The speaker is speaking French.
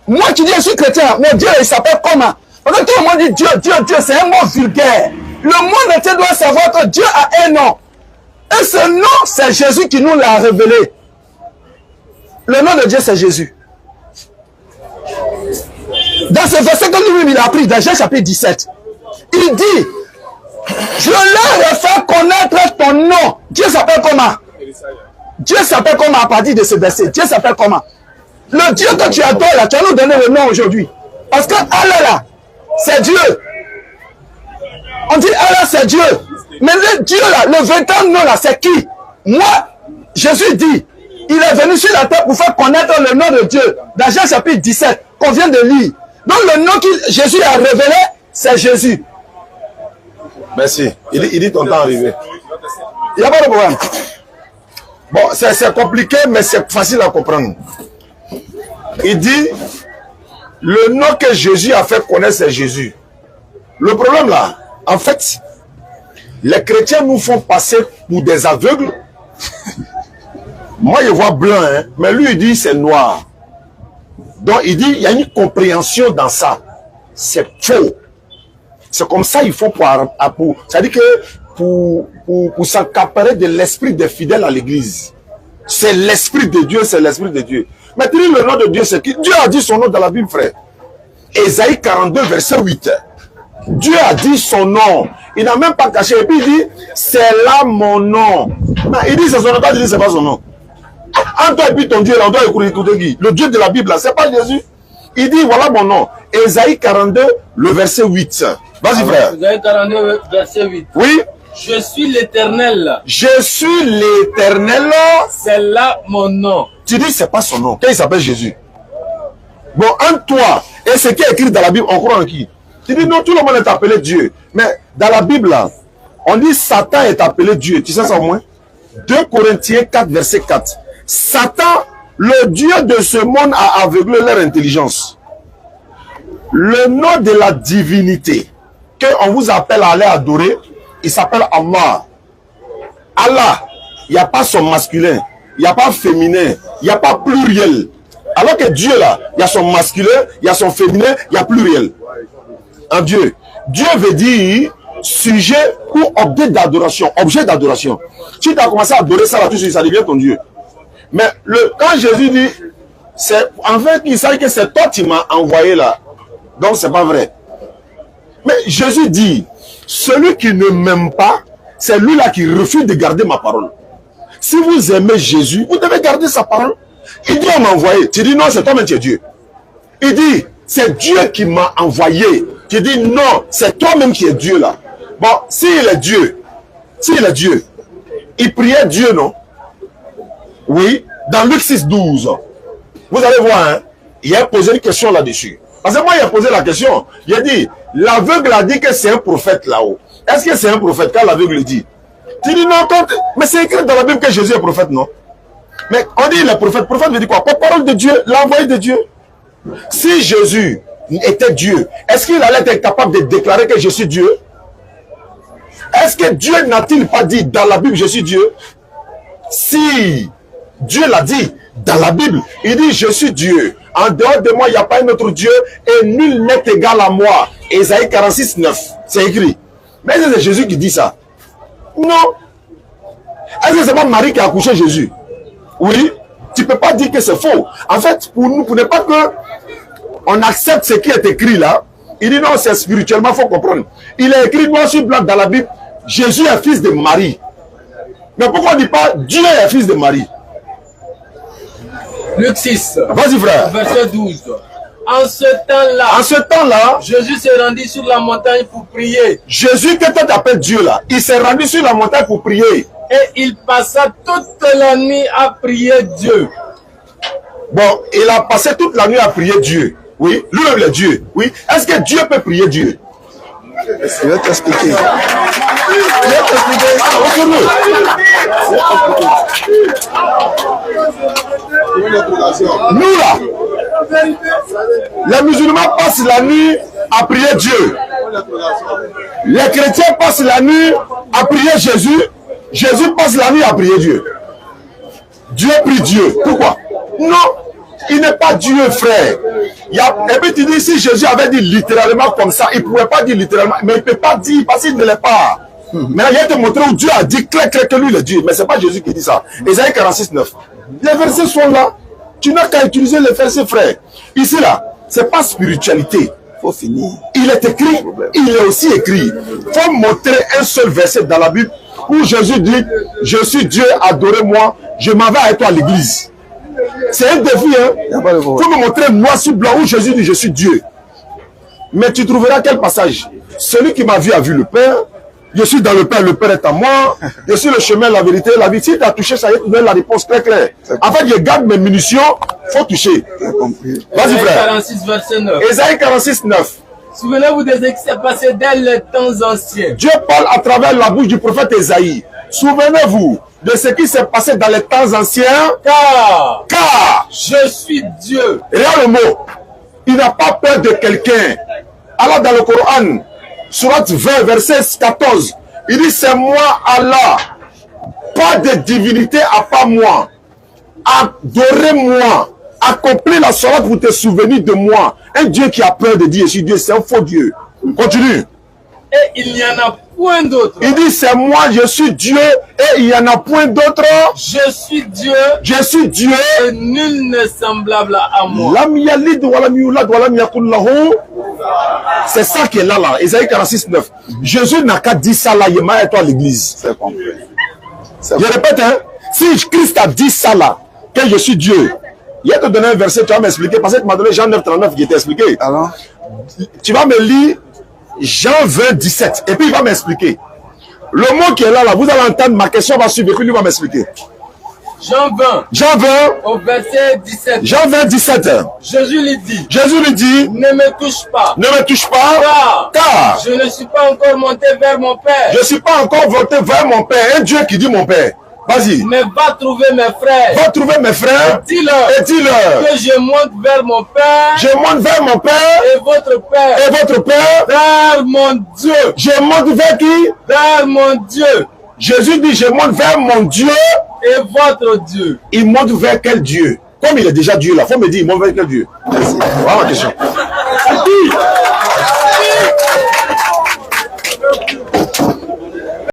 Moi qui dis je suis chrétien, mon Dieu, il s'appelle comment? Parce que tout le monde dit Dieu, Dieu, Dieu, c'est un mot vulgaire. Le monde entier doit savoir que Dieu a un nom. Et ce nom, c'est Jésus qui nous l'a révélé. Le nom de Dieu, c'est Jésus. Dans ce verset que lui-même il a appris, dans Jean chapitre 17, il dit, je leur ai fait connaître ton nom. Dieu s'appelle comment? Dieu s'appelle comment à partir de ce verset? Dieu s'appelle comment? Le Dieu que tu adores là, tu vas nous donner le nom aujourd'hui. Parce que Allah là, c'est Dieu. On dit Allah c'est Dieu. Mais le Dieu là, le véritable nom là, c'est qui? Moi, Jésus dit, il est venu sur la terre pour faire connaître le nom de Dieu. Dans Jean chapitre 17, qu'on vient de lire. Donc le nom que Jésus a révélé, c'est Jésus. Merci. Il dit ton temps arrivé. Il n'y a pas de problème. Bon, c'est compliqué, mais c'est facile à comprendre. Il dit, le nom que Jésus a fait connaître, c'est Jésus. Le problème là, en fait, les chrétiens nous font passer pour des aveugles. Moi, je vois blanc, hein, mais lui, il dit c'est noir. Donc, il dit, il y a une compréhension dans ça. C'est faux. C'est comme ça il faut pour c'est-à-dire que pour s'accaparer de l'esprit des fidèles à l'église. C'est l'esprit de Dieu, c'est l'esprit de Dieu. Mais tu dis le nom de Dieu, c'est qui? Dieu a dit son nom dans la Bible, frère. Ésaïe 42, verset 8. Dieu a dit son nom. Il n'a même pas caché. Et puis il dit, c'est là mon nom. Mais il dit c'est son nom, il dit c'est pas son nom. Entre toi et puis ton Dieu, là, on doit écouter qui? Le Dieu de la Bible, là, c'est pas Jésus. Il dit, voilà mon nom. Ésaïe 42, le verset 8. Vas-y, frère. Ésaïe 42, verset 8. Oui. Je suis l'Éternel. Je suis l'Éternel. C'est là mon nom. Tu dis, c'est pas son nom. Quand il s'appelle Jésus. Bon, entre toi et ce qui est écrit dans la Bible, on croit en qui? Tu dis, non, tout le monde est appelé Dieu. Mais dans la Bible, là, on dit Satan est appelé Dieu. Tu sais ça au moins? 2 Corinthiens 4, verset 4. Satan, le Dieu de ce monde, a aveuglé leur intelligence. Le nom de la divinité qu'on vous appelle à aller adorer, il s'appelle Allah. Allah, il n'y a pas son masculin, il n'y a pas féminin, il n'y a pas pluriel. Alors que Dieu là, il y a son masculin, il y a son féminin, il y a pluriel. En Dieu. Dieu veut dire sujet ou objet d'adoration. Objet d'adoration. Si tu as commencé à adorer ça là, tout de suite, ça devient ton Dieu. Mais quand Jésus dit, c'est en fait, il sait que c'est toi qui m'as envoyé là. Donc c'est pas vrai. Mais Jésus dit, celui qui ne m'aime pas, c'est lui là qui refuse de garder ma parole. Si vous aimez Jésus, vous devez garder sa parole. Il dit, on m'a envoyé. Tu dis, non, c'est toi-même qui es Dieu. Il dit, c'est Dieu qui m'a envoyé. Tu dis, non, c'est toi-même qui es Dieu là. Bon, s'il est Dieu, il priait Dieu, non? Oui, dans Luc 6, 12. Vous allez voir, hein, il a posé une question là-dessus. Parce que moi, il a posé la question. Il a dit, l'aveugle a dit que c'est un prophète là-haut. Est-ce que c'est un prophète quand l'aveugle dit? Tu dis non, mais c'est écrit dans la Bible que Jésus est prophète, non? Mais on dit le prophète. Prophète veut dire quoi? Parole de Dieu, l'envoyé de Dieu. Si Jésus était Dieu, est-ce qu'il allait être capable de déclarer que je suis Dieu? Est-ce que Dieu n'a-t-il pas dit dans la Bible je suis Dieu? Si Dieu l'a dit dans la Bible, il dit je suis Dieu. En dehors de moi, il n'y a pas un autre Dieu et nul n'est égal à moi. Ésaïe 46, 9. C'est écrit. Mais est-ce que c'est Jésus qui dit ça? Non. Est-ce que c'est pas Marie qui a accouché Jésus? Oui. Tu ne peux pas dire que c'est faux. En fait, pour nous, pour ne pas que on accepte ce qui est écrit là, il dit non, c'est spirituellement, il faut comprendre. Il est écrit noir sur blanc dans la Bible, Jésus est fils de Marie. Mais pourquoi on ne dit pas Dieu est fils de Marie? Luc 6. Vas-y frère. Verset 12. En ce temps-là, Jésus s'est rendu sur la montagne pour prier. Jésus, que toi t'appelles Dieu là, il s'est rendu sur la montagne pour prier. Et il passa toute la nuit à prier Dieu. Bon, il a passé toute la nuit à prier Dieu. Oui, lui-même le Dieu. Oui. Est-ce que Dieu peut prier Dieu? Je vais t'expliquer. Nous là, les musulmans passent la nuit à prier Dieu. Les chrétiens passent la nuit à prier Jésus. Jésus passe la nuit à prier Dieu. Dieu prie Dieu. Pourquoi? Non. Il n'est pas Dieu, frère. Et puis tu dis, si Jésus avait dit littéralement comme ça, il ne pouvait pas dire littéralement, mais il ne peut pas dire parce qu'il ne l'est pas. Maintenant, il va te montrer où Dieu a dit clair que lui, il est Dieu. Mais ce n'est pas Jésus qui dit ça. Ésaïe 46, 9. Les versets sont là. Tu n'as qu'à utiliser les versets, frère. Ici, là, ce n'est pas spiritualité. Faut finir. Il est écrit, il est aussi écrit. Il faut montrer un seul verset dans la Bible où Jésus dit, je suis Dieu, adorez-moi, je m'en vais avec toi à l'église. C'est un défi, hein. Il faut me montrer noir sur blanc où Jésus dit, je suis Dieu. Mais tu trouveras quel passage? Celui qui m'a vu a vu le Père. Je suis dans le Père est à moi. Je suis le chemin, la vérité, la vie. Si tu as touché, ça y est, tu donnes la réponse très claire. En fait, je garde mes munitions, il faut toucher. Vas-y, frère. 46, verset 9. Ésaïe 46, 9. Souvenez-vous de ce qui s'est passé dès les temps anciens. Dieu parle à travers la bouche du prophète Ésaïe. Souvenez-vous de ce qui s'est passé dans les temps anciens. Car je suis Dieu. Regarde le mot. Il n'a pas peur de quelqu'un. Alors dans le Coran, Sourate 20, verset 14, il dit, c'est moi Allah. Pas de divinité à part moi. Adorez-moi. Accomplis la sourate pour te souvenir de moi. Un Dieu qui a peur de dire, je suis Dieu, c'est un faux Dieu. Continue. Et il n'y en a point d'autre. Il dit, c'est moi, je suis Dieu, et il n'y en a point d'autre. Je suis Dieu. Je suis Dieu. Et nul n'est semblable à moi. C'est ça qui est là, là. Ésaïe 46, 9. Jésus n'a qu'à dire ça là, il m'a et toi à l'église. C'est compris. Je répète, hein, si Christ a dit ça là, que je suis Dieu, il va te donner un verset, tu vas m'expliquer, parce que tu m'as donné Jean 9, 39 qui t'a expliqué. Alors, tu vas me lire Jean 20, 17, et puis il va m'expliquer. Le mot qui est là, là, vous allez entendre, ma question va suivre, et puis lui va m'expliquer. Jean 20. Jean 20. Au verset 17. Jean 20, 17. Jésus lui dit. Jésus lui dit. Ne me touche pas. Ne me touche pas. Car je ne suis pas encore monté vers mon Père. Je ne suis pas encore monté vers mon Père. Un Dieu qui dit mon Père. Vas-y. Mais va trouver mes frères. Va trouver mes frères. Et dis-leur. Que je monte vers mon Père. Je monte vers mon Père. Et votre Père. Et votre Père. Vers mon Dieu. Je monte vers qui? Vers mon Dieu. Jésus dit, je monte vers mon Dieu. Et votre Dieu. Il monte vers quel Dieu? Comme il est déjà Dieu là, il faut me dire, il monte vers quel Dieu? merci. Voilà la question.